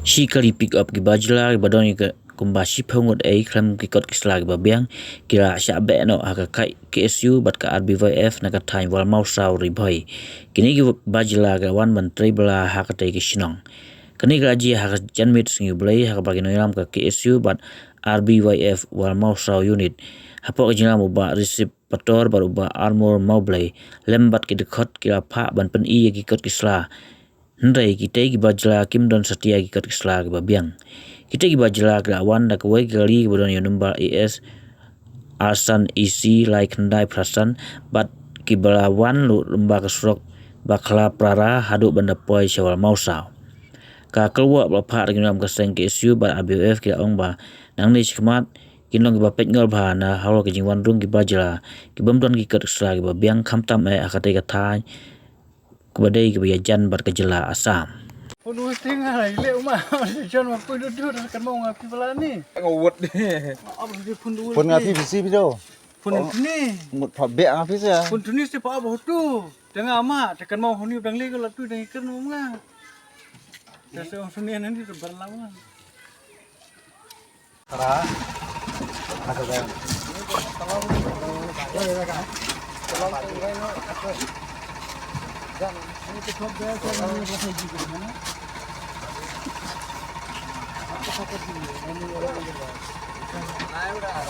Shi kali pick up ki bajla ki badon ki kumba shi phongot ai khlam ki kot kisla ki babiang kira sha be no aka kai KSU bat ka RBYF na ka thai wal mau saw ri bhai kini ki bajla ga wan menteri bla ha ka tai ki shinong kini ga ji ha ka janmit sing blai ha ka bagino ram ka KSU bat RBYF wal mau saw unit hapo jinga mo ba receipt pator baru ba armor mau blai lembat ki dekhot kira pha ban pen I ki kot kisla Ndai kita ki bajla kim don setia ki kat kisla ki babiang. Kita ki bajla ki awan da kwai kali ki bodon number AS Arsan isi like ndai prasan bat ki balawan lu lemba kesrok bakla prara haduk banda poi syawal mausau. Ka kelwa bapa dengan nam keseng ki isu bat ABF ki ong ba nang ni chikmat kinlong ki bapet ngol ba na halo ki jingwan rung ki bajla ki bamdon ki kat kisla ki babiang khamtam akatai katai kubadai ke bayajan bar kejela Asam. Punu tengah lah, ile umah John waktu duduk kan mau ngapi pala ni. Ngawut ni. Apa dia punu? Pun ngapi bisi bido. Punu ni. Mut phabek ngapi sa. Punu ni si pa apa tu? Tengah amak tekan mau honi udang le kalau tu dengan ikan umah. Dasa suni nanti berlawan. Tara. Ada kan. Jangan, ini cukup dia kalau ni boleh juga mana? Apa pakai ni? Ini orang ni. Naik dah.